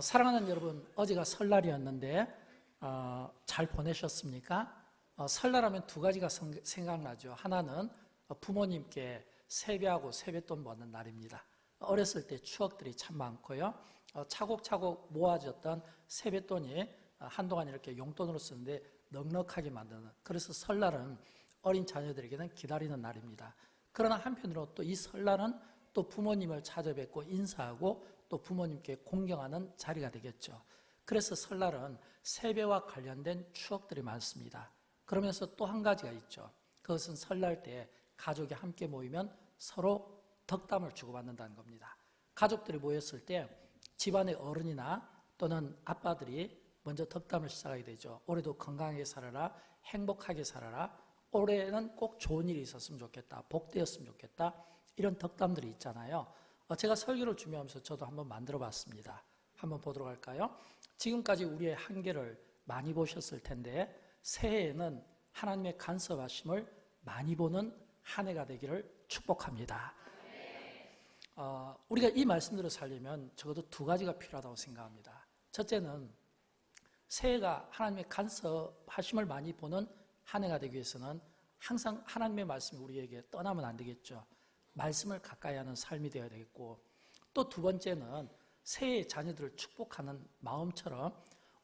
사랑하는 여러분, 어제가 설날이었는데 잘 보내셨습니까? 설날하면 두 가지가 생각나죠. 하나는 부모님께 세배하고 세뱃돈 받는 날입니다. 어렸을 때 추억들이 참 많고요. 차곡차곡 모아졌던 세뱃돈이 한동안 이렇게 용돈으로 쓰는데 넉넉하게 만드는, 그래서 설날은 어린 자녀들에게는 기다리는 날입니다. 그러나 한편으로 또 이 설날은 또 부모님을 찾아뵙고 인사하고 또 부모님께 공경하는 자리가 되겠죠. 그래서 설날은 세배와 관련된 추억들이 많습니다. 그러면서 또 한 가지가 있죠. 그것은 설날 때 가족이 함께 모이면 서로 덕담을 주고받는다는 겁니다. 가족들이 모였을 때 집안의 어른이나 또는 아빠들이 먼저 덕담을 시작하게 되죠. 올해도 건강하게 살아라, 행복하게 살아라, 올해는 꼭 좋은 일이 있었으면 좋겠다, 복되었으면 좋겠다, 이런 덕담들이 있잖아요. 제가 설교를 준비하면서 저도 한번 만들어 봤습니다. 한번 보도록 할까요? 지금까지 우리의 한계를 많이 보셨을 텐데 새해에는 하나님의 간섭하심을 많이 보는 한 해가 되기를 축복합니다. 우리가 이 말씀대로 살려면 적어도 두 가지가 필요하다고 생각합니다. 첫째는 새해가 하나님의 간섭하심을 많이 보는 한 해가 되기 위해서는 항상 하나님의 말씀이 우리에게 떠나면 안 되겠죠. 말씀을 가까이 하는 삶이 되어야 되겠고, 또 두 번째는 새해 자녀들을 축복하는 마음처럼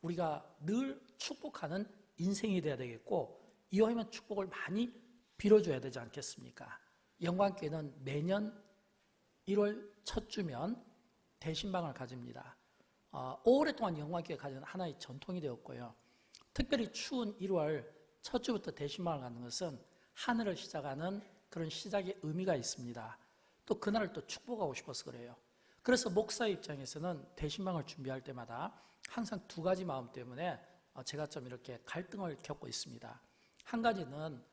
우리가 늘 축복하는 인생이 되어야 되겠고, 이왕이면 축복을 많이 빌어줘야 되지 않겠습니까? 영광교회는 매년 1월 첫 주면 대신방을 가집니다. 오랫동안 영광교회 가지는 하나의 전통이 되었고요. 특별히 추운 1월 첫 주부터 대신방을 갖는 것은 하늘을 시작하는 그런 시작의 의미가 있습니다. 또 그날을 또 축복하고 싶어서 그래요. 그래서 목사 입장에서는 대신방을 준비할 때마다 항상 두 가지 마음 때문에 제가 좀 이렇게 갈등을 겪고 있습니다. 한 가지는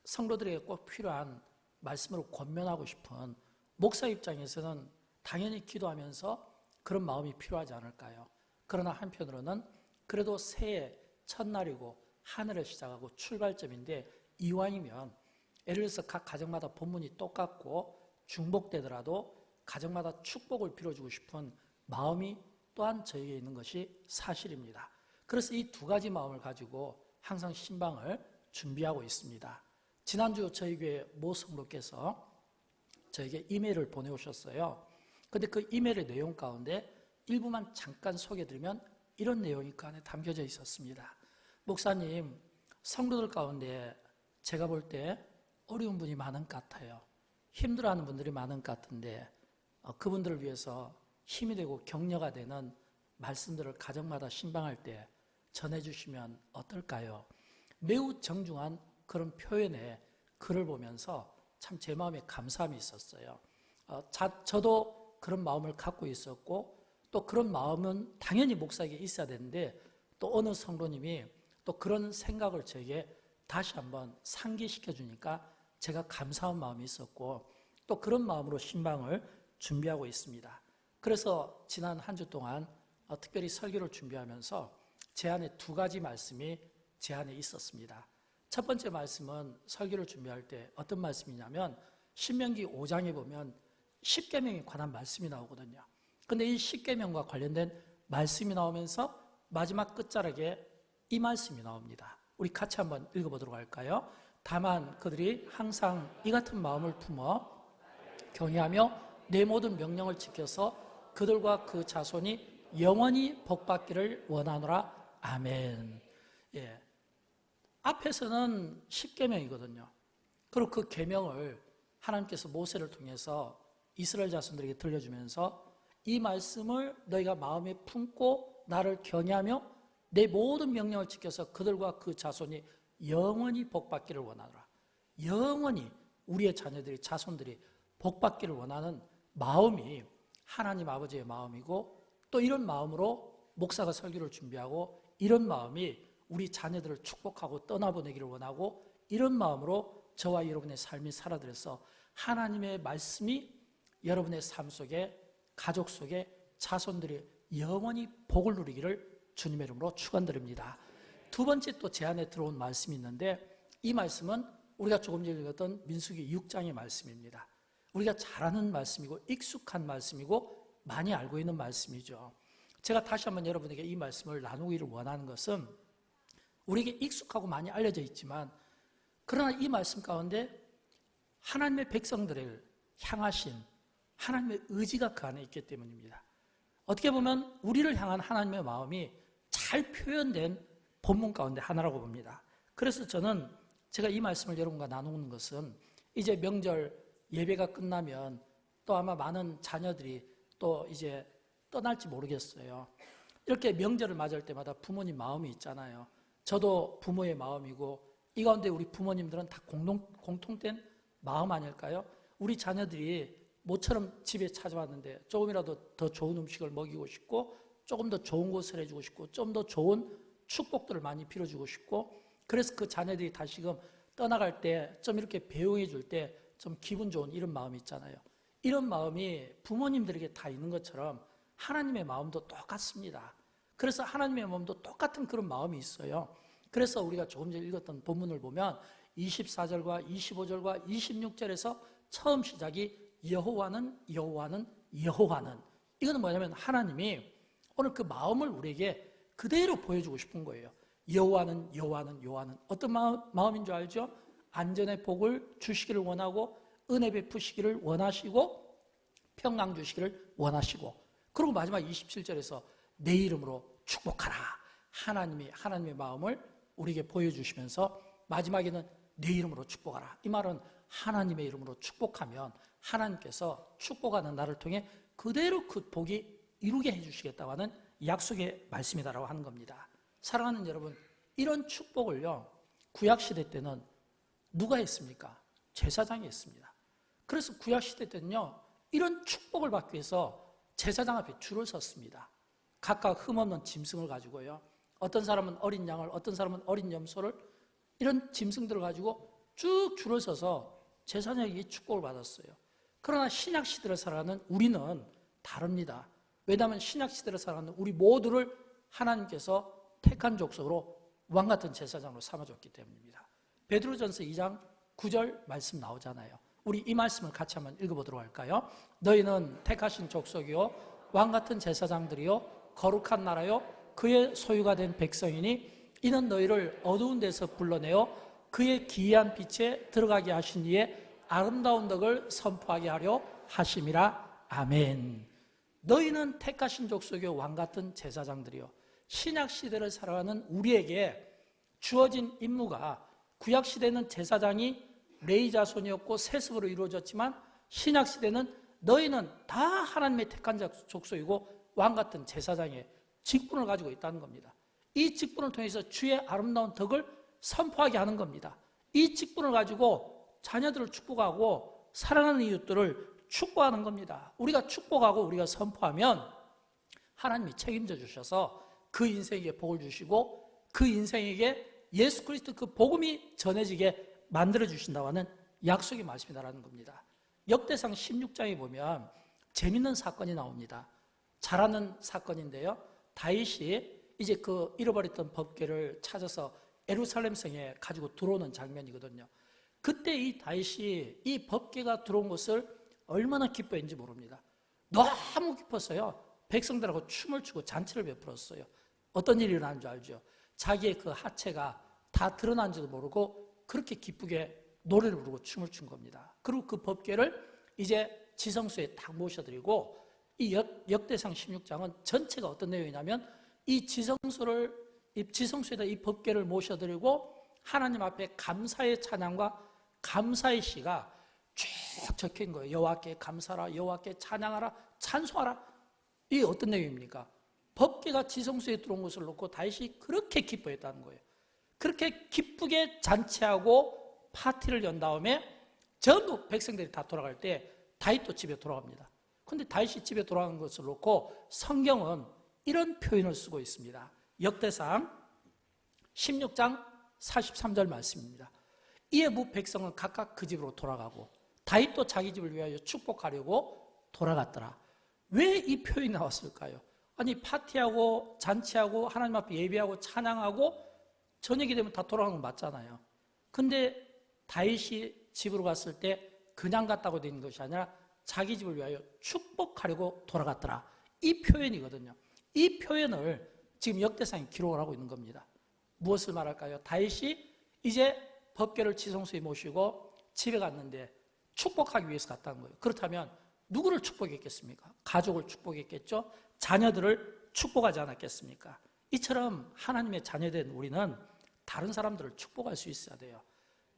성도들에게 꼭 필요한 말씀으로 권면하고 싶은, 목사 입장에서는 당연히 기도하면서 그런 마음이 필요하지 않을까요? 그러나 한편으로는 그래도 새해 첫날이고 하늘을 시작하고 출발점인데, 이왕이면 예를 들어서 각 가정마다 본문이 똑같고 중복되더라도 가정마다 축복을 빌어주고 싶은 마음이 또한 저에게 있는 것이 사실입니다. 그래서 이 두 가지 마음을 가지고 항상 신방을 준비하고 있습니다. 지난주 저희 교회 모 성도께서 저에게 이메일을 보내오셨어요. 그런데 그 이메일의 내용 가운데 일부만 잠깐 소개해드리면 이런 내용이 그 안에 담겨져 있었습니다. 목사님, 성도들 가운데 제가 볼 때 어려운 분이 많은 것 같아요. 힘들어하는 분들이 많은 것 같은데 그분들을 위해서 힘이 되고 격려가 되는 말씀들을 가정마다 신방할 때 전해주시면 어떨까요? 매우 정중한 그런 표현의 글을 보면서 참 제 마음에 감사함이 있었어요. 저도 그런 마음을 갖고 있었고, 또 그런 마음은 당연히 목사에게 있어야 되는데 또 어느 성도님이 또 그런 생각을 저에게 다시 한번 상기시켜 주니까 제가 감사한 마음이 있었고, 또 그런 마음으로 신방을 준비하고 있습니다. 그래서 지난 한 주 동안 특별히 설교를 준비하면서 제 안에 두 가지 말씀이 제 안에 있었습니다. 첫 번째 말씀은 설교를 준비할 때 어떤 말씀이냐면, 신명기 5장에 보면 10계명에 관한 말씀이 나오거든요. 그런데 이 10계명과 관련된 말씀이 나오면서 마지막 끝자락에 이 말씀이 나옵니다. 우리 같이 한번 읽어보도록 할까요? 다만 그들이 항상 이 같은 마음을 품어 경외하며 내 모든 명령을 지켜서 그들과 그 자손이 영원히 복받기를 원하노라. 아멘. 예. 앞에서는 10계명이거든요. 그리고 그 계명을 하나님께서 모세를 통해서 이스라엘 자손들에게 들려주면서 이 말씀을 너희가 마음에 품고 나를 경외하며 내 모든 명령을 지켜서 그들과 그 자손이 영원히 복받기를 원하노라. 영원히 우리의 자녀들이, 자손들이 복받기를 원하는 마음이 하나님 아버지의 마음이고, 또 이런 마음으로 목사가 설교를 준비하고, 이런 마음이 우리 자녀들을 축복하고 떠나보내기를 원하고, 이런 마음으로 저와 여러분의 삶이 살아들어서 하나님의 말씀이 여러분의 삶 속에, 가족 속에 자손들이 영원히 복을 누리기를 주님의 이름으로 축원드립니다. 두 번째 또 제 안에 들어온 말씀이 있는데, 이 말씀은 우리가 조금 전에 읽었던 민수기 6장의 말씀입니다. 우리가 잘 아는 말씀이고 익숙한 말씀이고 많이 알고 있는 말씀이죠. 제가 다시 한번 여러분에게 이 말씀을 나누기를 원하는 것은 우리에게 익숙하고 많이 알려져 있지만 그러나 이 말씀 가운데 하나님의 백성들을 향하신 하나님의 의지가 그 안에 있기 때문입니다. 어떻게 보면 우리를 향한 하나님의 마음이 잘 표현된 본문 가운데 하나라고 봅니다. 그래서 저는 제가 이 말씀을 여러분과 나누는 것은 이제 명절 예배가 끝나면 또 아마 많은 자녀들이 또 이제 떠날지 모르겠어요. 이렇게 명절을 맞을 때마다 부모님 마음이 있잖아요. 저도 부모의 마음이고 이 가운데 우리 부모님들은 다 공통된 마음 아닐까요? 우리 자녀들이 모처럼 집에 찾아왔는데 조금이라도 더 좋은 음식을 먹이고 싶고 조금 더 좋은 곳을 해주고 싶고 좀 더 좋은 축복들을 많이 빌어주고 싶고 그래서 그 자녀들이 다시금 떠나갈 때 좀 이렇게 배웅해 줄 때 좀 기분 좋은 이런 마음이 있잖아요. 이런 마음이 부모님들에게 다 있는 것처럼 하나님의 마음도 똑같습니다. 그래서 하나님의 마음도 똑같은 그런 마음이 있어요. 그래서 우리가 조금 전에 읽었던 본문을 보면 24절과 25절과 26절에서 처음 시작이 여호와는 여호와는 여호와는 이거는 뭐냐면 하나님이 오늘 그 마음을 우리에게 그대로 보여주고 싶은 거예요. 여호와는 여호와는 여호와는 어떤 마음인 줄 알죠? 안전의 복을 주시기를 원하고 은혜 베푸시기를 원하시고 평강 주시기를 원하시고 그리고 마지막 27절에서 내 이름으로 축복하라. 하나님의 마음을 우리에게 보여주시면서 마지막에는 내 이름으로 축복하라. 이 말은 하나님의 이름으로 축복하면 하나님께서 축복하는 나를 통해 그대로 그 복이 이루게 해주시겠다고 하는 약속의 말씀이다라고 하는 겁니다. 사랑하는 여러분, 이런 축복을요 구약시대 때는 누가 했습니까? 제사장이 했습니다. 그래서 구약시대 때는요 이런 축복을 받기 위해서 제사장 앞에 줄을 섰습니다. 각각 흠없는 짐승을 가지고요. 어떤 사람은 어린 양을, 어떤 사람은 어린 염소를 이런 짐승들을 가지고 쭉 줄을 서서 제사장에게 축복을 받았어요. 그러나 신약시대를 살아가는 우리는 다릅니다. 왜냐하면 신약시대를 살아가는 우리 모두를 하나님께서 택한 족속으로 왕같은 제사장으로 삼아줬기 때문입니다. 베드로전서 2장 9절 말씀 나오잖아요. 우리 이 말씀을 같이 한번 읽어보도록 할까요? 너희는 택하신 족속이요 왕같은 제사장들이요 거룩한 나라요 그의 소유가 된 백성이니 이는 너희를 어두운 데서 불러내어 그의 기이한 빛에 들어가게 하신 이에 아름다운 덕을 선포하게 하려 하심이라. 아멘. 너희는 택하신 족속이요 왕같은 제사장들이요. 신약시대를 살아가는 우리에게 주어진 임무가 구약시대는 제사장이 레위 자손이었고 세습으로 이루어졌지만 신약시대는 너희는 다 하나님의 택한 족속이고 왕같은 제사장의 직분을 가지고 있다는 겁니다. 이 직분을 통해서 주의 아름다운 덕을 선포하게 하는 겁니다. 이 직분을 가지고 자녀들을 축복하고 사랑하는 이웃들을 축복하는 겁니다. 우리가 축복하고 우리가 선포하면 하나님이 책임져 주셔서 그 인생에게 복을 주시고 그 인생에게 예수 그리스도 그 복음이 전해지게 만들어 주신다고 하는 약속의 말씀이다라는 겁니다. 역대상 16장에 보면 재밌는 사건이 나옵니다. 잘 아는 사건인데요. 다윗이 이제 그 잃어버렸던 법궤를 찾아서 예루살렘 성에 가지고 들어오는 장면이거든요. 그때 이 다윗이 이 법궤가 들어온 것을 얼마나 기뻐했는지 모릅니다. 너무 기뻤어요. 백성들하고 춤을 추고 잔치를 베풀었어요. 어떤 일이 일어난 줄 알죠? 자기의 그 하체가 다 드러난지도 모르고 그렇게 기쁘게 노래를 부르고 춤을 춘 겁니다. 그리고 그 법궤를 이제 지성소에 딱 모셔드리고 이 역대상 16장은 전체가 어떤 내용이냐면 이 지성소에다 이 법궤를 모셔드리고 하나님 앞에 감사의 찬양과 감사의 시가 쭉 적혀있는 거예요. 여호와께 감사하라, 여호와께 찬양하라, 찬송하라. 이게 어떤 내용입니까? 법궤가 지성소에 들어온 것을 놓고 다윗이 그렇게 기뻐했다는 거예요. 그렇게 기쁘게 잔치하고 파티를 연 다음에 전부 백성들이 다 돌아갈 때 다윗도 집에 돌아갑니다. 그런데 다윗이 집에 돌아간 것을 놓고 성경은 이런 표현을 쓰고 있습니다. 역대상 16장 43절 말씀입니다. 이에 무 백성은 각각 그 집으로 돌아가고 다윗도 자기 집을 위하여 축복하려고 돌아갔더라. 왜 이 표현이 나왔을까요? 아니 파티하고 잔치하고 하나님 앞에 예배하고 찬양하고 저녁이 되면 다 돌아가는 거 맞잖아요. 근데 다윗이 집으로 갔을 때 그냥 갔다고 되는 것이 아니라 자기 집을 위하여 축복하려고 돌아갔더라. 이 표현이거든요. 이 표현을 지금 역대상에 기록을 하고 있는 겁니다. 무엇을 말할까요? 다윗이 이제 법궤를 지성소에 모시고 집에 갔는데 축복하기 위해서 갔다는 거예요. 그렇다면 누구를 축복했겠습니까? 가족을 축복했겠죠? 자녀들을 축복하지 않았겠습니까? 이처럼 하나님의 자녀된 우리는 다른 사람들을 축복할 수 있어야 돼요.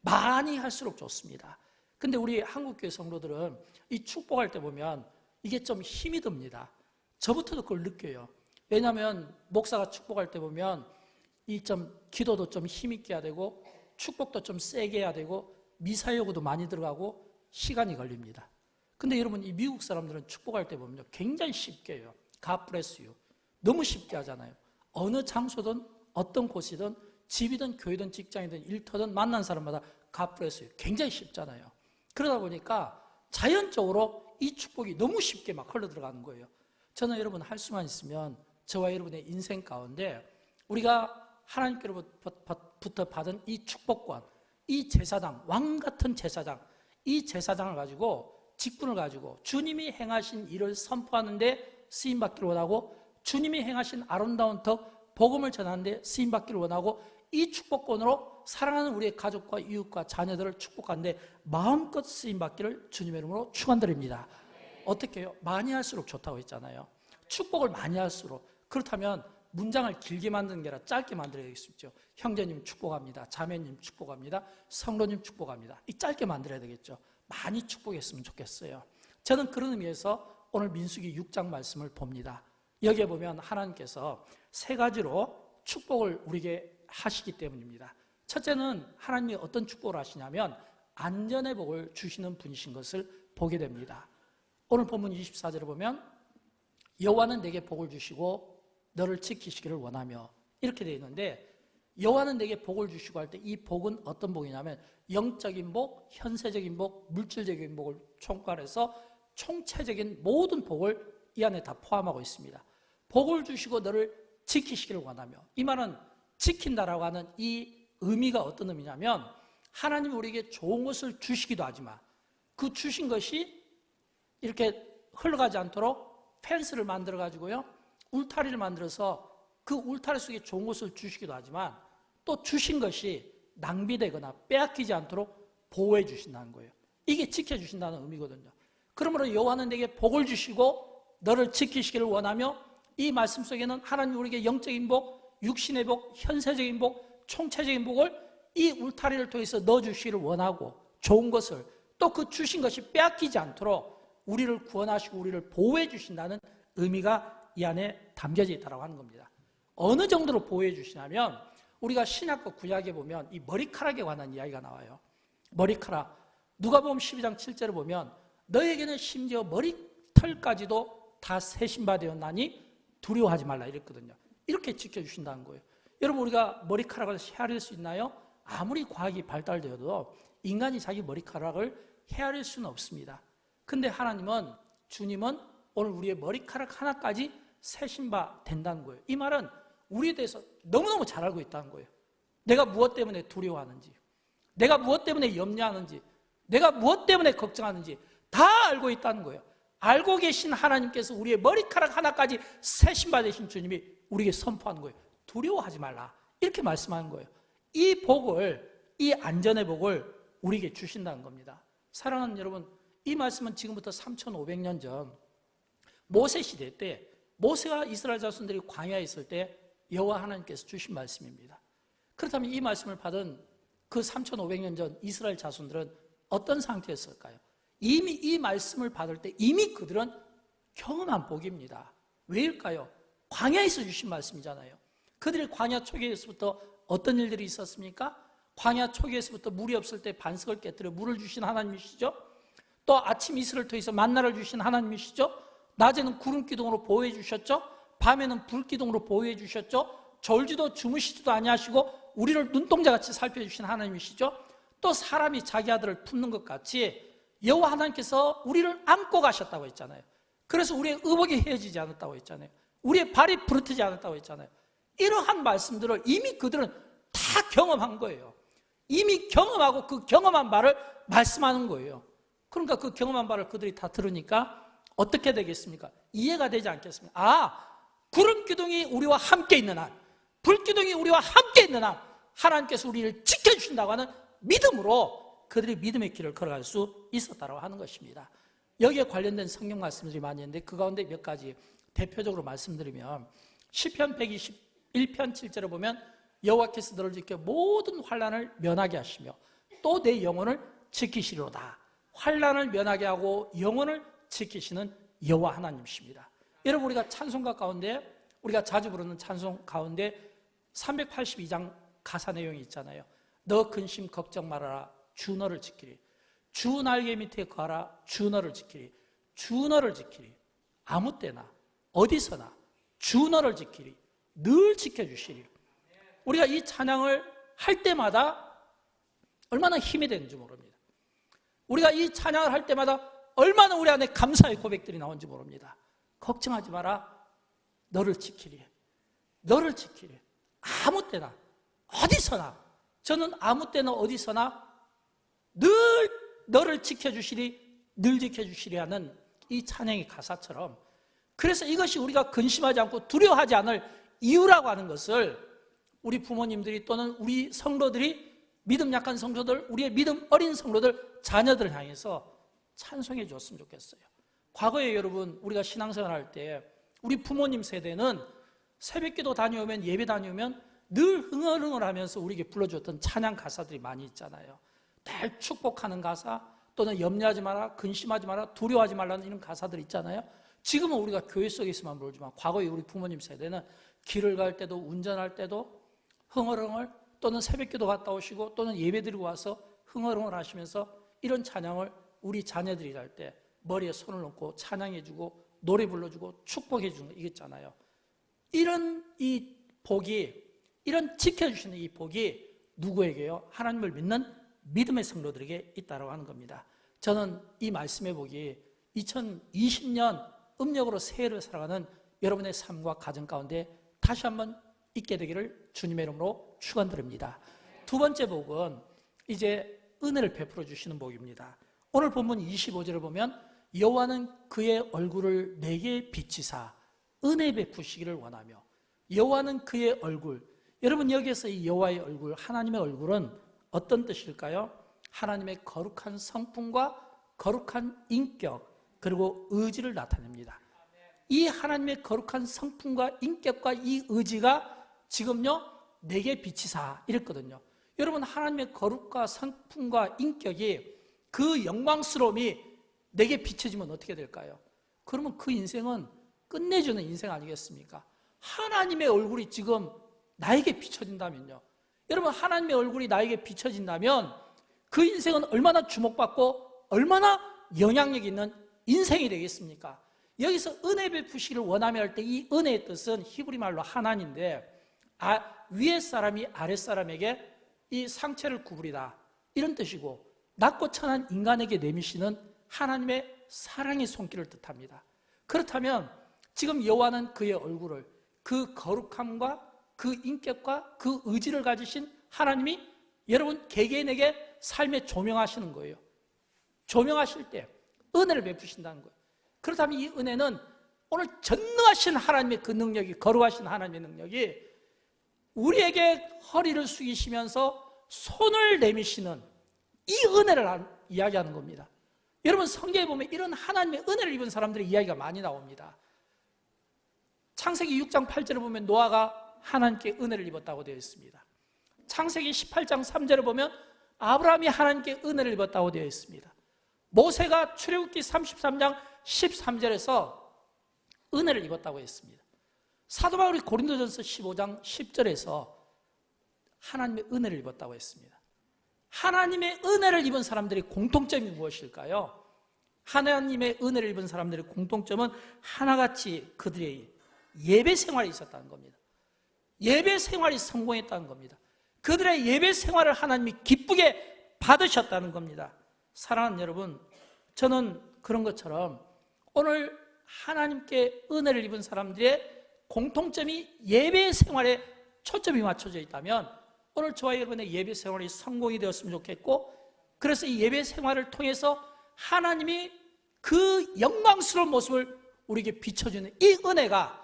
많이 할수록 좋습니다. 근데 우리 한국교회 성도들은 이 축복할 때 보면 이게 좀 힘이 듭니다. 저부터도 그걸 느껴요. 왜냐하면 목사가 축복할 때 보면 이 좀 기도도 좀 힘있게 해야 되고 축복도 좀 세게 해야 되고 미사여구도 많이 들어가고 시간이 걸립니다. 근데 여러분 이 미국 사람들은 축복할 때 보면요 굉장히 쉽게 해요. God bless you. 너무 쉽게 하잖아요. 어느 장소든 어떤 곳이든 집이든 교회든 직장이든 일터든 만난 사람마다 God bless you. 굉장히 쉽잖아요. 그러다 보니까 자연적으로 이 축복이 너무 쉽게 막 흘러들어가는 거예요. 저는 여러분 할 수만 있으면 저와 여러분의 인생 가운데 우리가 하나님께로부터 받은 이 축복권, 이 제사장, 왕 같은 제사장, 이 제사장을 가지고 직분을 가지고 주님이 행하신 일을 선포하는데 쓰임받기를 원하고 주님이 행하신 아름다운 덕, 복음을 전하는데 쓰임받기를 원하고 이 축복권으로 사랑하는 우리의 가족과 이웃과 자녀들을 축복하는데 마음껏 쓰임받기를 주님의 이름으로 축원드립니다. 어떻게 해요? 많이 할수록 좋다고 했잖아요. 축복을 많이 할수록. 그렇다면 문장을 길게 만드는 게 아니라 짧게 만들어야겠죠. 형제님 축복합니다. 자매님 축복합니다. 성도님 축복합니다. 이 짧게 만들어야 되겠죠. 많이 축복했으면 좋겠어요. 저는 그런 의미에서 오늘 민수기 6장 말씀을 봅니다. 여기에 보면 하나님께서 세 가지로 축복을 우리에게 하시기 때문입니다. 첫째는 하나님이 어떤 축복을 하시냐면 안전의 복을 주시는 분이신 것을 보게 됩니다. 오늘 본문 24절을 보면 여호와는 내게 복을 주시고 너를 지키시기를 원하며 이렇게 되어 있는데 여호와는 내게 복을 주시고 할 때 이 복은 어떤 복이냐면 영적인 복, 현세적인 복, 물질적인 복을 총괄해서 총체적인 모든 복을 이 안에 다 포함하고 있습니다. 복을 주시고 너를 지키시기를 원하며 이 말은 지킨다라고 하는 이 의미가 어떤 의미냐면 하나님이 우리에게 좋은 것을 주시기도 하지만 그 주신 것이 이렇게 흘러가지 않도록 펜스를 만들어 가지고요 울타리를 만들어서 그 울타리 속에 좋은 것을 주시기도 하지만 또 주신 것이 낭비되거나 빼앗기지 않도록 보호해 주신다는 거예요. 이게 지켜주신다는 의미거든요. 그러므로 여호와는 내게 복을 주시고 너를 지키시기를 원하며 이 말씀 속에는 하나님 우리에게 영적인 복, 육신의 복, 현세적인 복, 총체적인 복을 이 울타리를 통해서 넣어주시기를 원하고 좋은 것을 또 그 주신 것이 빼앗기지 않도록 우리를 구원하시고 우리를 보호해 주신다는 의미가 이 안에 담겨져 있다고 하는 겁니다. 어느 정도로 보호해 주시냐면 우리가 신약과 구약에 보면 이 머리카락에 관한 이야기가 나와요. 머리카락. 누가복음 12장 7절을 보면 너에게는 심지어 머리털까지도 다 세신바 되었나니 두려워하지 말라 이랬거든요. 이렇게 지켜주신다는 거예요. 여러분 우리가 머리카락을 헤아릴 수 있나요? 아무리 과학이 발달되어도 인간이 자기 머리카락을 헤아릴 수는 없습니다. 근데 하나님은 주님은 오늘 우리의 머리카락 하나까지 세신 바 된다는 거예요. 이 말은 우리에 대해서 너무너무 잘 알고 있다는 거예요. 내가 무엇 때문에 두려워하는지, 내가 무엇 때문에 염려하는지, 내가 무엇 때문에 걱정하는지 다 알고 있다는 거예요. 알고 계신 하나님께서 우리의 머리카락 하나까지 세신 바 되신 주님이 우리에게 선포하는 거예요. 두려워하지 말라 이렇게 말씀하는 거예요. 이 복을, 이 안전의 복을 우리에게 주신다는 겁니다. 사랑하는 여러분, 이 말씀은 지금부터 3,500년 전 모세 시대 때 모세와 이스라엘 자손들이 광야에 있을 때 여호와 하나님께서 주신 말씀입니다. 그렇다면 이 말씀을 받은 그 3,500년 전 이스라엘 자손들은 어떤 상태였을까요? 이미 이 말씀을 받을 때 이미 그들은 경험한 복입니다. 왜일까요? 광야에서 주신 말씀이잖아요. 그들의 광야 초기에서부터 어떤 일들이 있었습니까? 광야 초기에서부터 물이 없을 때 반석을 깨뜨려 물을 주신 하나님이시죠. 또 아침 이슬을 통해서 만나를 주신 하나님이시죠. 낮에는 구름 기둥으로 보호해 주셨죠. 밤에는 불 기둥으로 보호해 주셨죠. 졸지도 주무시지도 아니하시고 우리를 눈동자같이 살펴주신 하나님이시죠. 또 사람이 자기 아들을 품는 것 같이 여호와 하나님께서 우리를 안고 가셨다고 했잖아요. 그래서 우리의 의복이 헤어지지 않았다고 했잖아요. 우리의 발이 부러뜨지 않았다고 했잖아요. 이러한 말씀들을 이미 그들은 다 경험한 거예요. 이미 경험하고 그 경험한 바를 말씀하는 거예요. 그러니까 그 경험한 바를 그들이 다 들으니까 어떻게 되겠습니까? 이해가 되지 않겠습니까? 구름 기둥이 우리와 함께 있는 한, 불 기둥이 우리와 함께 있는 한 하나님께서 우리를 지켜주신다고 하는 믿음으로 그들이 믿음의 길을 걸어갈 수 있었다고 하는 것입니다. 여기에 관련된 성경 말씀들이 많이 있는데 그 가운데 몇 가지 대표적으로 말씀드리면 시편 121편 7절에 보면 여호와께서 너를 지켜 모든 환난을 면하게 하시며 또 내 영혼을 지키시리로다. 환난을 면하게 하고 영혼을 지키시는 여호와 하나님이십니다. 여러분, 우리가 찬송가 가운데 우리가 자주 부르는 찬송 가운데 382장 가사 내용이 있잖아요. 너 근심 걱정 말아라, 주 너를 지키리. 주 날개 밑에 거하라, 주 너를 지키리. 주 너를 지키리. 아무 때나 어디서나 주 너를 지키리. 늘 지켜주시리. 우리가 이 찬양을 할 때마다 얼마나 힘이 되는지 모릅니다. 우리가 이 찬양을 할 때마다 얼마나 우리 안에 감사의 고백들이 나오는지 모릅니다. 걱정하지 마라, 너를 지키리. 너를 지키리. 아무 때나 어디서나, 저는 아무 때나 어디서나 늘 너를 지켜주시리, 늘 지켜주시리 하는 이 찬양의 가사처럼, 그래서 이것이 우리가 근심하지 않고 두려워하지 않을 이유라고 하는 것을 우리 부모님들이 또는 우리 성도들이, 믿음 약한 성도들, 우리의 믿음 어린 성도들, 자녀들을 향해서 찬송해 줬으면 좋겠어요. 과거에 여러분, 우리가 신앙생활 할 때 우리 부모님 세대는 새벽기도 다녀오면, 예배 다녀오면 늘 흥얼흥얼 하면서 우리에게 불러줬던 찬양 가사들이 많이 있잖아요. 늘 축복하는 가사, 또는 염려하지 마라, 근심하지 마라, 두려워하지 말라는 이런 가사들 있잖아요. 지금은 우리가 교회 속에서만 부르지만 과거에 우리 부모님 세대는 길을 갈 때도, 운전할 때도 흥얼흥얼, 또는 새벽기도 갔다 오시고 또는 예배 드리고 와서 흥얼흥얼 하시면서 이런 찬양을 우리 자녀들이 할 때 머리에 손을 얹고 찬양해주고 노래 불러주고 축복해주는 거 이겠잖아요. 이런 이 복이, 이런 지켜주시는 이 복이 누구에게요? 하나님을 믿는 믿음의 성도들에게 있다고 하는 겁니다. 저는 이 말씀의 복이 2020년 음력으로 새해를 살아가는 여러분의 삶과 가정 가운데 다시 한번 있게 되기를 주님의 이름으로 축원드립니다. 두 번째 복은 이제 은혜를 베풀어 주시는 복입니다. 오늘 본문 25절을 보면 여호와는 그의 얼굴을 내게 비치사 은혜 베푸시기를 원하며, 여호와는 그의 얼굴, 여러분 여기에서 이 여호와의 얼굴, 하나님의 얼굴은 어떤 뜻일까요? 하나님의 거룩한 성품과 거룩한 인격, 그리고 의지를 나타냅니다. 이 하나님의 거룩한 성품과 인격과 이 의지가 지금요 내게 비치사 이랬거든요. 여러분, 하나님의 거룩과 성품과 인격이, 그 영광스러움이 내게 비춰지면 어떻게 될까요? 그러면 그 인생은 끝내주는 인생 아니겠습니까? 하나님의 얼굴이 지금 나에게 비춰진다면요, 여러분, 하나님의 얼굴이 나에게 비춰진다면 그 인생은 얼마나 주목받고 얼마나 영향력 있는 인생이 되겠습니까? 여기서 은혜 베푸시기를 원하며 할 때 이 은혜의 뜻은 히브리 말로 하나인데, 위에 사람이 아랫 사람에게 이 상체를 구부리다 이런 뜻이고, 낮고 천한 인간에게 내미시는 하나님의 사랑의 손길을 뜻합니다. 그렇다면 지금 여호와는 그의 얼굴을, 그 거룩함과 그 인격과 그 의지를 가지신 하나님이 여러분 개개인에게 삶에 조명하시는 거예요. 조명하실 때 은혜를 베푸신다는 거예요. 그렇다면 이 은혜는 오늘 전능하신 하나님의 그 능력이, 거룩하신 하나님의 능력이 우리에게 허리를 숙이시면서 손을 내미시는 이 은혜를 이야기하는 겁니다. 여러분, 성경에 보면 이런 하나님의 은혜를 입은 사람들의 이야기가 많이 나옵니다. 창세기 6장 8절을 보면 노아가 하나님께 은혜를 입었다고 되어 있습니다. 창세기 18장 3절을 보면 아브라함이 하나님께 은혜를 입었다고 되어 있습니다. 모세가 출애굽기 33장 13절에서 은혜를 입었다고 했습니다. 사도 바울이 고린도전서 15장 10절에서 하나님의 은혜를 입었다고 했습니다. 하나님의 은혜를 입은 사람들의 공통점이 무엇일까요? 하나님의 은혜를 입은 사람들의 공통점은 하나같이 그들의 예배 생활이 있었다는 겁니다. 예배 생활이 성공했다는 겁니다. 그들의 예배 생활을 하나님이 기쁘게 받으셨다는 겁니다. 사랑하는 여러분, 저는 그런 것처럼 오늘 하나님께 은혜를 입은 사람들의 공통점이 예배 생활에 초점이 맞춰져 있다면 오늘 저와 여러분의 예배 생활이 성공이 되었으면 좋겠고, 그래서 이 예배 생활을 통해서 하나님이 그 영광스러운 모습을 우리에게 비춰주는 이 은혜가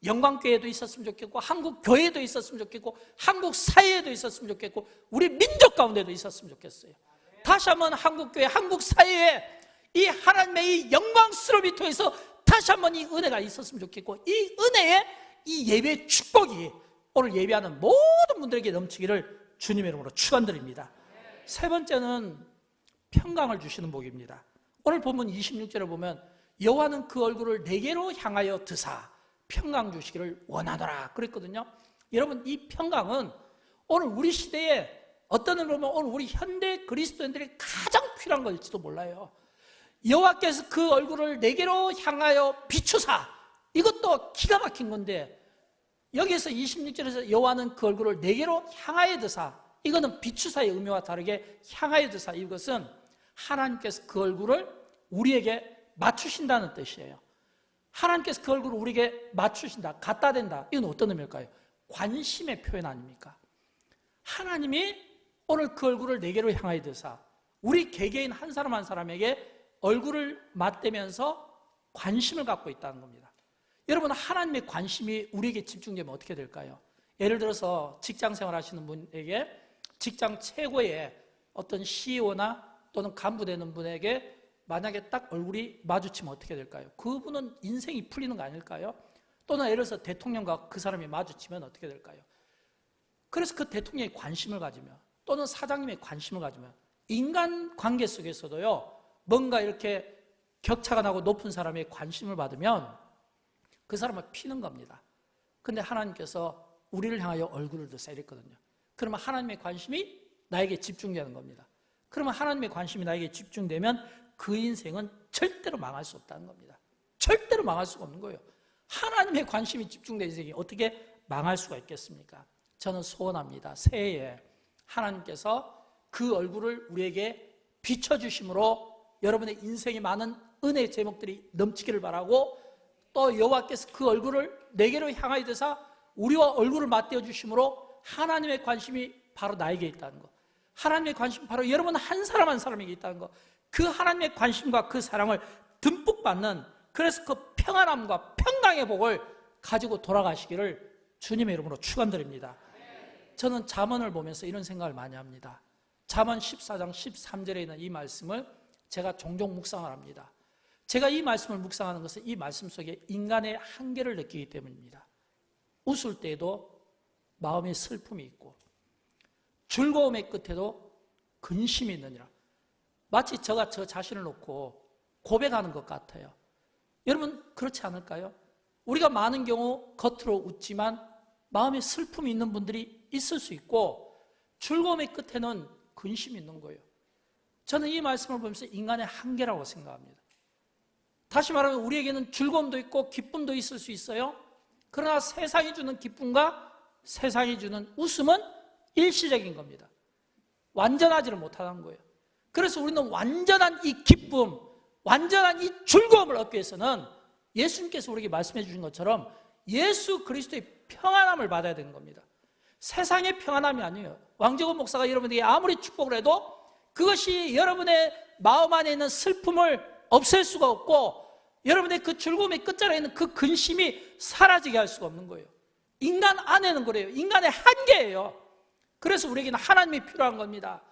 영광교회도 있었으면 좋겠고, 한국 교회도 있었으면 좋겠고, 한국 사회에도 있었으면 좋겠고, 우리 민족 가운데도 있었으면 좋겠어요. 다시 한번 한국교회, 한국 사회에 이 하나님의 이 영광스러움이 통해서 다시 한번 이 은혜가 있었으면 좋겠고, 이 은혜의 이 예배의 축복이 오늘 예배하는 모든 분들에게 넘치기를 주님의 이름으로 축원드립니다. 세 번째는 평강을 주시는 복입니다. 오늘 본문 26절에 보면 여호와는 그 얼굴을 내게로 향하여 드사 평강 주시기를 원하노라 그랬거든요. 여러분, 이 평강은 오늘 우리 시대에 어떤 의미로 보면 오늘 우리 현대 그리스도인들이 가장 필요한 것일지도 몰라요. 여호와께서 그 얼굴을 내게로 향하여 비추사, 이것도 기가 막힌 건데, 여기에서 26절에서 여호와는 그 얼굴을 내게로 향하여 드사, 이거는 비추사의 의미와 다르게 향하여 드사, 이것은 하나님께서 그 얼굴을 우리에게 맞추신다는 뜻이에요. 하나님께서 그 얼굴을 우리에게 맞추신다, 갖다 댄다, 이건 어떤 의미일까요? 관심의 표현 아닙니까? 하나님이 오늘 그 얼굴을 내게로 향하여 드사, 우리 개개인 한 사람 한 사람에게 얼굴을 맞대면서 관심을 갖고 있다는 겁니다. 여러분, 하나님의 관심이 우리에게 집중되면 어떻게 될까요? 예를 들어서 직장 생활 하시는 분에게 직장 최고의 어떤 CEO나 또는 간부 되는 분에게 만약에 딱 얼굴이 마주치면 어떻게 될까요? 그분은 인생이 풀리는 거 아닐까요? 또는 예를 들어서 대통령과 그 사람이 마주치면 어떻게 될까요? 그래서 그 대통령이 관심을 가지면, 또는 사장님의 관심을 가지면, 인간 관계 속에서도요, 뭔가 이렇게 격차가 나고 높은 사람의 관심을 받으면 그 사람을 피는 겁니다. 근데 하나님께서 우리를 향하여 얼굴을 드사 이랬거든요. 그러면 하나님의 관심이 나에게 집중되는 겁니다. 그러면 하나님의 관심이 나에게 집중되면 그 인생은 절대로 망할 수 없다는 겁니다. 절대로 망할 수가 없는 거예요. 하나님의 관심이 집중된 인생이 어떻게 망할 수가 있겠습니까? 저는 소원합니다. 새해에 하나님께서 그 얼굴을 우리에게 비춰주심으로 여러분의 인생에 많은 은혜의 제목들이 넘치기를 바라고, 또 여호와께서 그 얼굴을 내게로 향하여 드사 우리와 얼굴을 맞대어 주심으로 하나님의 관심이 바로 나에게 있다는 것, 하나님의 관심이 바로 여러분 한 사람 한 사람에게 있다는 것, 그 하나님의 관심과 그 사랑을 듬뿍 받는, 그래서 그 평안함과 평강의 복을 가지고 돌아가시기를 주님의 이름으로 축원드립니다. 저는 잠언을 보면서 이런 생각을 많이 합니다. 잠언 14장 13절에 있는 이 말씀을 제가 종종 묵상을 합니다. 제가 이 말씀을 묵상하는 것은 이 말씀 속에 인간의 한계를 느끼기 때문입니다. 웃을 때에도 마음에 슬픔이 있고, 즐거움의 끝에도 근심이 있느니라. 마치 저가 저 자신을 놓고 고백하는 것 같아요. 여러분, 그렇지 않을까요? 우리가 많은 경우 겉으로 웃지만 마음에 슬픔이 있는 분들이 있을 수 있고, 즐거움의 끝에는 근심이 있는 거예요. 저는 이 말씀을 보면서 인간의 한계라고 생각합니다. 다시 말하면 우리에게는 즐거움도 있고 기쁨도 있을 수 있어요. 그러나 세상이 주는 기쁨과 세상이 주는 웃음은 일시적인 겁니다. 완전하지를 못하는 거예요. 그래서 우리는 완전한 이 기쁨, 완전한 이 즐거움을 얻기 위해서는 예수님께서 우리에게 말씀해 주신 것처럼 예수 그리스도의 평안함을 받아야 되는 겁니다. 세상의 평안함이 아니에요. 왕정원 목사가 여러분에게 아무리 축복을 해도 그것이 여러분의 마음 안에 있는 슬픔을 없앨 수가 없고, 여러분의 그 즐거움의 끝자리에 있는 그 근심이 사라지게 할 수가 없는 거예요. 인간 안에는 그래요. 인간의 한계예요. 그래서 우리에게는 하나님이 필요한 겁니다.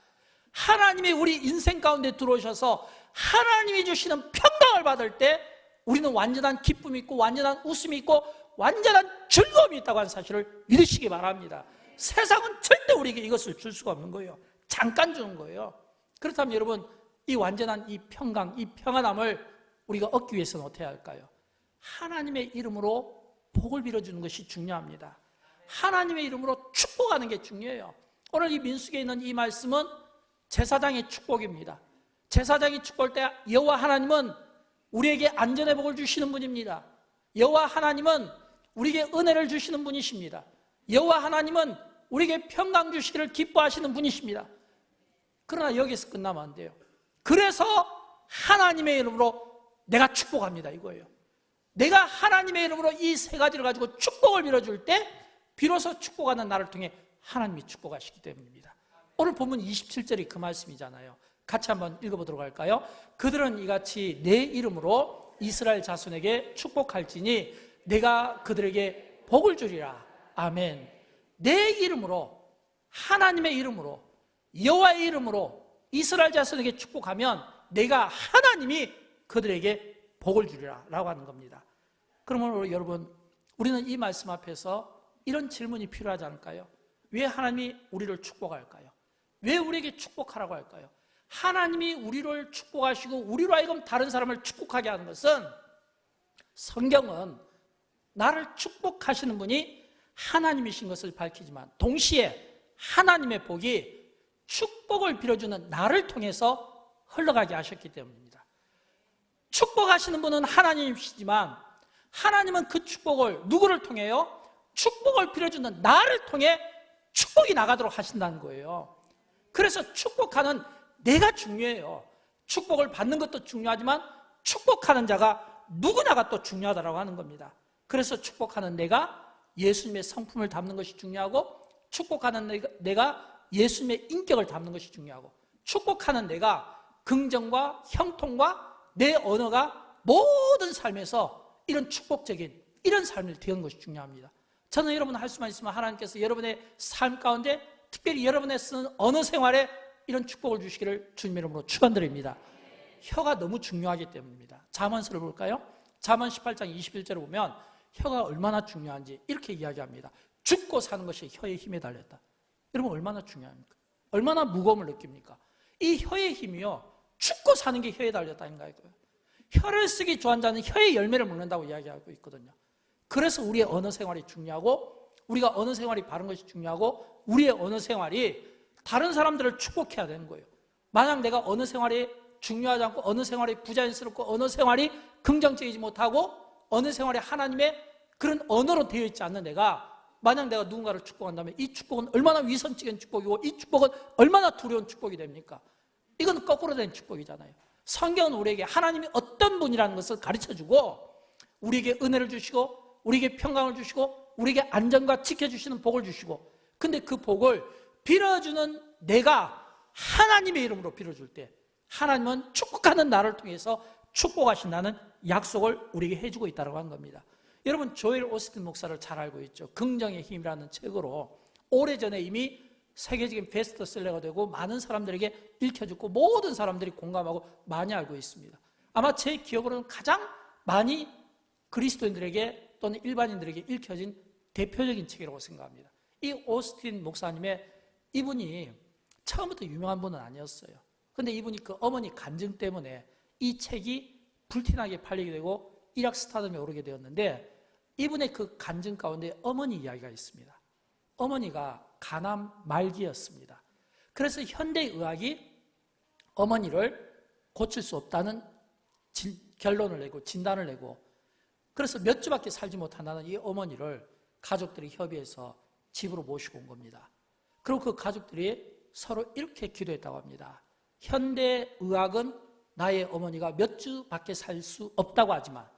하나님이 우리 인생 가운데 들어오셔서 하나님이 주시는 평강을 받을 때 우리는 완전한 기쁨이 있고 완전한 웃음이 있고 완전한 즐거움이 있다고 하는 사실을 믿으시기 바랍니다. 세상은 절대 우리에게 이것을 줄 수가 없는 거예요. 잠깐 주는 거예요. 그렇다면 여러분, 이 완전한 이 평강, 이 평안함을 우리가 얻기 위해서는 어떻게 해야 할까요? 하나님의 이름으로 복을 빌어주는 것이 중요합니다. 하나님의 이름으로 축복하는 게 중요해요. 오늘 이 민수기에 있는 이 말씀은 제사장의 축복입니다. 제사장이 축복할 때 여호와 하나님은 우리에게 안전의 복을 주시는 분입니다. 여호와 하나님은 우리에게 은혜를 주시는 분이십니다. 여호와 하나님은 우리에게 평강 주시기를 기뻐하시는 분이십니다. 그러나 여기서 끝나면 안 돼요. 그래서 하나님의 이름으로 내가 축복합니다, 이거예요. 내가 하나님의 이름으로 이 세 가지를 가지고 축복을 빌어줄 때 비로소 축복하는 나를 통해 하나님이 축복하시기 때문입니다. 오늘 본문 27절이 그 말씀이잖아요. 같이 한번 읽어보도록 할까요? 그들은 이같이 내 이름으로 이스라엘 자손에게 축복할지니 내가 그들에게 복을 주리라. 아멘. 내 이름으로, 하나님의 이름으로, 여호와의 이름으로 이스라엘 자손에게 축복하면 내가 하나님이 그들에게 복을 주리라 라고 하는 겁니다. 그러면 여러분, 우리는 이 말씀 앞에서 이런 질문이 필요하지 않을까요? 왜 하나님이 우리를 축복할까요? 왜 우리에게 축복하라고 할까요? 하나님이 우리를 축복하시고 우리로 하여금 다른 사람을 축복하게 하는 것은, 성경은 나를 축복하시는 분이 하나님이신 것을 밝히지만 동시에 하나님의 복이 축복을 빌어주는 나를 통해서 흘러가게 하셨기 때문입니다. 축복하시는 분은 하나님이시지만 하나님은 그 축복을 누구를 통해요? 축복을 빌어주는 나를 통해 축복이 나가도록 하신다는 거예요. 그래서 축복하는 내가 중요해요. 축복을 받는 것도 중요하지만 축복하는 자가 누구냐가 또 중요하다고 하는 겁니다. 그래서 축복하는 내가 예수님의 성품을 담는 것이 중요하고, 축복하는 내가 예수님의 인격을 담는 것이 중요하고, 축복하는 내가 긍정과 형통과 내 언어가 모든 삶에서 이런 축복적인 이런 삶을 되는 것이 중요합니다. 저는 여러분 할 수만 있으면 하나님께서 여러분의 삶 가운데 특별히 여러분의 쓰는 언어 생활에 이런 축복을 주시기를 주님의 이름으로 축원드립니다. 혀가 너무 중요하기 때문입니다. 잠언서를 볼까요? 잠언 18장 21절을 보면 혀가 얼마나 중요한지 이렇게 이야기합니다. 죽고 사는 것이 혀의 힘에 달렸다. 여러분 얼마나 중요합니까? 얼마나 무거움을 느낍니까? 이 혀의 힘이요, 죽고 사는 게 혀에 달렸다는 거예요. 혀를 쓰기 좋아하는 자는 혀의 열매를 먹는다고 이야기하고 있거든요. 그래서 우리의 언어 생활이 중요하고, 우리가 언어 생활이 바른 것이 중요하고, 우리의 언어 생활이 다른 사람들을 축복해야 되는 거예요. 만약 내가 언어 생활이 중요하지 않고 언어 생활이 부자연스럽고 언어 생활이 긍정적이지 못하고 언어 생활이 하나님의 그런 언어로 되어 있지 않는 내가, 만약 내가 누군가를 축복한다면 이 축복은 얼마나 위선적인 축복이고 이 축복은 얼마나 두려운 축복이 됩니까? 이건 거꾸로 된 축복이잖아요. 성경은 우리에게 하나님이 어떤 분이라는 것을 가르쳐주고 우리에게 은혜를 주시고 우리에게 평강을 주시고 우리에게 안전과 지켜주시는 복을 주시고, 근데 그 복을 빌어주는 내가 하나님의 이름으로 빌어줄 때 하나님은 축복하는 나를 통해서 축복하신다는 약속을 우리에게 해주고 있다고 하는 겁니다. 여러분 조엘 오스틴 목사를 잘 알고 있죠. 긍정의 힘이라는 책으로 오래전에 이미 세계적인 베스트셀러가 되고 많은 사람들에게 읽혀졌고 모든 사람들이 공감하고 많이 알고 있습니다. 아마 제 기억으로는 가장 많이 그리스도인들에게 또는 일반인들에게 읽혀진 대표적인 책이라고 생각합니다. 이 오스틴 목사님의, 이분이 처음부터 유명한 분은 아니었어요. 그런데 이분이 그 어머니 간증 때문에 이 책이 불티나게 팔리게 되고 일약 스타덤에 오르게 되었는데, 이분의 그 간증 가운데 어머니 이야기가 있습니다. 어머니가 간암 말기였습니다. 그래서 현대의학이 어머니를 고칠 수 없다는 결론을 내고 진단을 내고, 그래서 몇 주밖에 살지 못한다는 이 어머니를 가족들이 협의해서 집으로 모시고 온 겁니다. 그리고 그 가족들이 서로 이렇게 기도했다고 합니다. 현대의학은 나의 어머니가 몇 주밖에 살 수 없다고 하지만,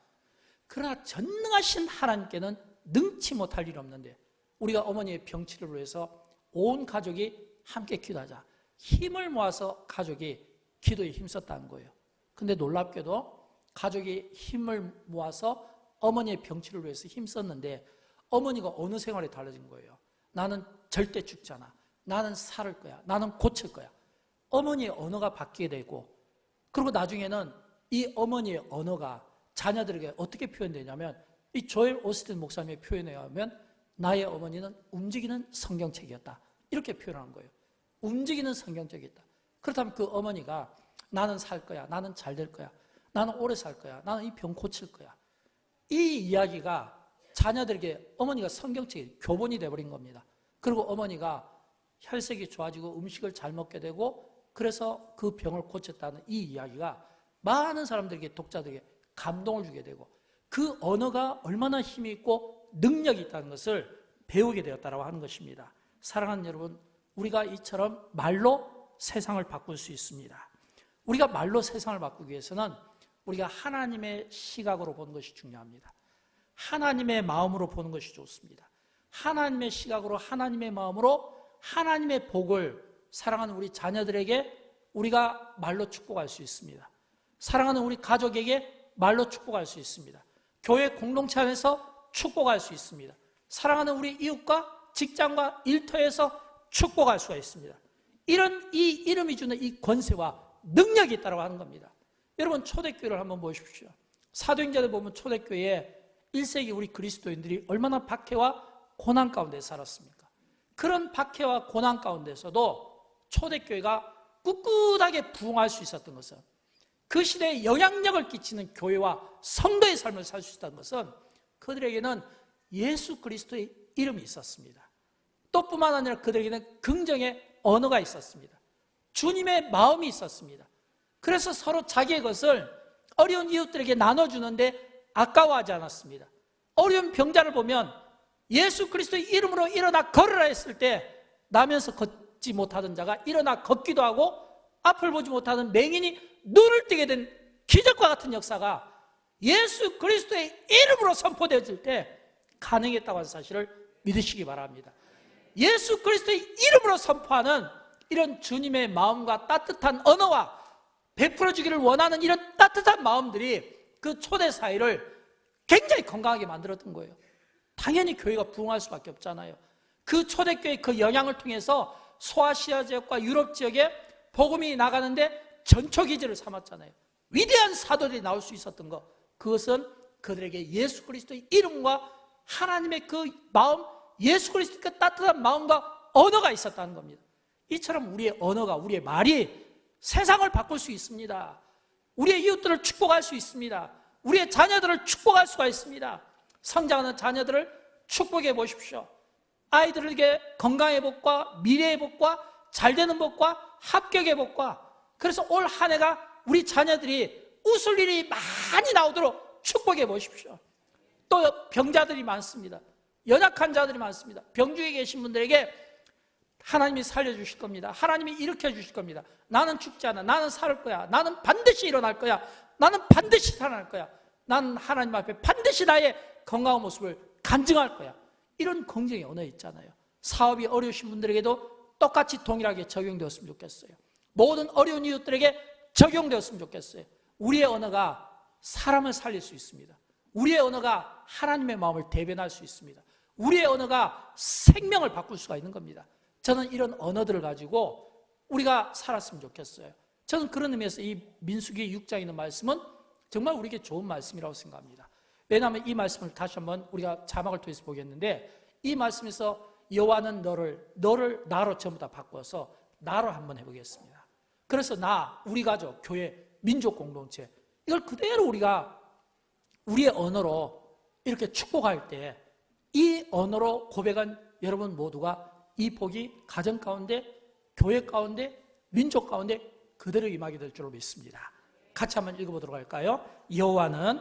그러나 전능하신 하나님께는 능치 못할 일이 없는데 우리가 어머니의 병치료를 위해서 온 가족이 함께 기도하자. 힘을 모아서 가족이 기도에 힘썼다는 거예요. 근데 놀랍게도 가족이 힘을 모아서 어머니의 병치료를 위해서 힘썼는데 어머니가 어느 생활이 달라진 거예요. 나는 절대 죽지 않아. 나는 살을 거야. 나는 고칠 거야. 어머니의 언어가 바뀌게 되고, 그리고 나중에는 이 어머니의 언어가 자녀들에게 어떻게 표현되냐면, 이 조엘 오스틴 목사님의 표현에 의하면 나의 어머니는 움직이는 성경책이었다, 이렇게 표현한 거예요. 움직이는 성경책이었다. 그렇다면 그 어머니가 나는 살 거야, 나는 잘 될 거야, 나는 오래 살 거야, 나는 이 병 고칠 거야, 이 이야기가 자녀들에게 어머니가 성경책이 교본이 되어버린 겁니다. 그리고 어머니가 혈색이 좋아지고 음식을 잘 먹게 되고 그래서 그 병을 고쳤다는 이 이야기가 많은 사람들에게, 독자들에게 감동을 주게 되고 그 언어가 얼마나 힘이 있고 능력이 있다는 것을 배우게 되었다고 하는 것입니다. 사랑하는 여러분, 우리가 이처럼 말로 세상을 바꿀 수 있습니다. 우리가 말로 세상을 바꾸기 위해서는 우리가 하나님의 시각으로 보는 것이 중요합니다. 하나님의 마음으로 보는 것이 좋습니다. 하나님의 시각으로, 하나님의 마음으로 하나님의 복을 사랑하는 우리 자녀들에게 우리가 말로 축복할 수 있습니다. 사랑하는 우리 가족에게 말로 축복할 수 있습니다. 교회 공동체 안에서 축복할 수 있습니다. 사랑하는 우리 이웃과 직장과 일터에서 축복할 수가 있습니다. 이런 이 이름이 주는 이 권세와 능력이 있다고 하는 겁니다. 여러분, 초대교회를 한번 보십시오. 사도행전에 보면 초대교회에 1세기 우리 그리스도인들이 얼마나 박해와 고난 가운데 살았습니까? 그런 박해와 고난 가운데서도 초대교회가 꿋꿋하게 부흥할 수 있었던 것은, 그 시대에 영향력을 끼치는 교회와 성도의 삶을 살 수 있다는 것은 그들에게는 예수 그리스도의 이름이 있었습니다. 또 뿐만 아니라 그들에게는 긍정의 언어가 있었습니다. 주님의 마음이 있었습니다. 그래서 서로 자기의 것을 어려운 이웃들에게 나눠주는데 아까워하지 않았습니다. 어려운 병자를 보면 예수 그리스도의 이름으로 일어나 걸으라 했을 때 나면서 걷지 못하던 자가 일어나 걷기도 하고, 앞을 보지 못하던 맹인이 눈을 뜨게 된 기적과 같은 역사가 예수 그리스도의 이름으로 선포되어질 때 가능했다고 하는 사실을 믿으시기 바랍니다. 예수 그리스도의 이름으로 선포하는 이런 주님의 마음과 따뜻한 언어와 베풀어주기를 원하는 이런 따뜻한 마음들이 그 초대 사회를 굉장히 건강하게 만들었던 거예요. 당연히 교회가 부흥할 수밖에 없잖아요. 그 초대교회 그 영향을 통해서 소아시아 지역과 유럽 지역에 복음이 나가는데 전초기지를 삼았잖아요. 위대한 사도들이 나올 수 있었던 것, 그것은 그들에게 예수 그리스도의 이름과 하나님의 그 마음, 예수 그리스도의 그 따뜻한 마음과 언어가 있었다는 겁니다. 이처럼 우리의 언어가, 우리의 말이 세상을 바꿀 수 있습니다. 우리의 이웃들을 축복할 수 있습니다. 우리의 자녀들을 축복할 수가 있습니다. 성장하는 자녀들을 축복해 보십시오. 아이들에게 건강의 복과 미래의 복과 잘되는 복과 합격의 복과, 그래서 올 한 해가 우리 자녀들이 웃을 일이 많이 나오도록 축복해 보십시오. 또 병자들이 많습니다. 연약한 자들이 많습니다. 병중에 계신 분들에게 하나님이 살려주실 겁니다. 하나님이 일으켜 주실 겁니다. 나는 죽지 않아. 나는 살 거야. 나는 반드시 일어날 거야. 나는 반드시 살아날 거야. 나는 하나님 앞에 반드시 나의 건강한 모습을 간증할 거야. 이런 긍정의 언어 있잖아요. 사업이 어려우신 분들에게도 똑같이 동일하게 적용되었으면 좋겠어요. 모든 어려운 이웃들에게 적용되었으면 좋겠어요. 우리의 언어가 사람을 살릴 수 있습니다. 우리의 언어가 하나님의 마음을 대변할 수 있습니다. 우리의 언어가 생명을 바꿀 수가 있는 겁니다. 저는 이런 언어들을 가지고 우리가 살았으면 좋겠어요. 저는 그런 의미에서 이 민수기 6장에 있는 말씀은 정말 우리에게 좋은 말씀이라고 생각합니다. 왜냐하면 이 말씀을 다시 한번 우리가 자막을 통해서 보겠는데, 이 말씀에서 여호와는 너를 나로 전부 다 바꿔서 나로 한번 해보겠습니다. 그래서 나, 우리 가족, 교회, 민족 공동체, 이걸 그대로 우리가 우리의 언어로 이렇게 축복할 때 이 언어로 고백한 여러분 모두가 이 복이 가정 가운데, 교회 가운데, 민족 가운데 그대로 임하게 될 줄로 믿습니다. 같이 한번 읽어보도록 할까요? 여호와는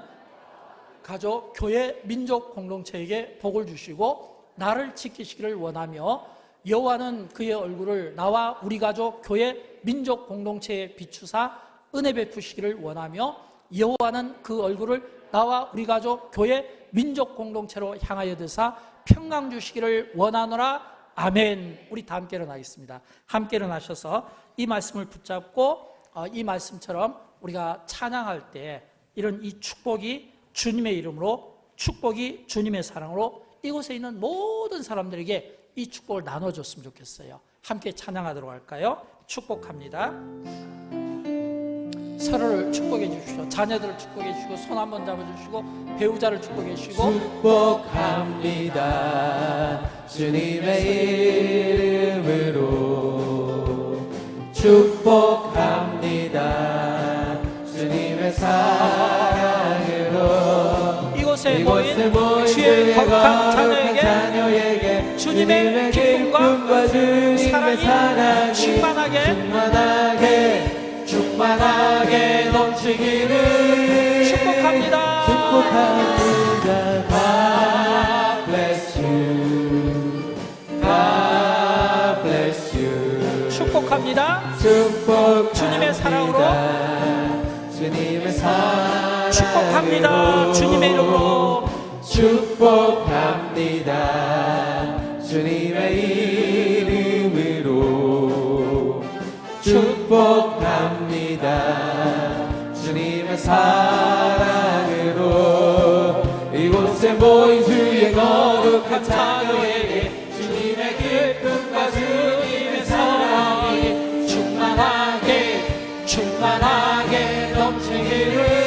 가족, 교회, 민족 공동체에게 복을 주시고 나를 지키시기를 원하며, 여호와는 그의 얼굴을 나와 우리 가족, 교회, 민족 공동체에 비추사 은혜 베푸시기를 원하며, 여호와는 그 얼굴을 나와 우리 가족, 교회, 민족 공동체로 향하여 드사 평강 주시기를 원하노라. 아멘. 우리 다 함께 일어나겠습니다. 함께 일어나셔서 이 말씀을 붙잡고 이 말씀처럼 우리가 찬양할 때 이런 이 축복이 주님의 이름으로, 축복이 주님의 사랑으로 이곳에 있는 모든 사람들에게 이 축복을 나눠줬으면 좋겠어요. 함께 찬양하도록 할까요? 축복합니다. 서로를 축복해 주시고, 자녀들을 축복해 주시고, 손 한번 잡아주시고, 배우자를 축복해 주시고. 축복합니다. 주님의 이름으로 축복합니다. 주님의 사랑으로 이곳에 모인 주의 거룩한 자녀에게 주님의 기쁨과 주님의 사랑이 충만하게 넘치기를 축복합니다. God bless you. God bless you. 축복합니다. 주님의 사랑으로, 주님의 사랑으로 축복합니다. 주님의 이름으로 축복합니다. 주님의 이름으로 축복합니다. 주님의 사랑으로 이곳에 모인 주 찬란하게 넘치기를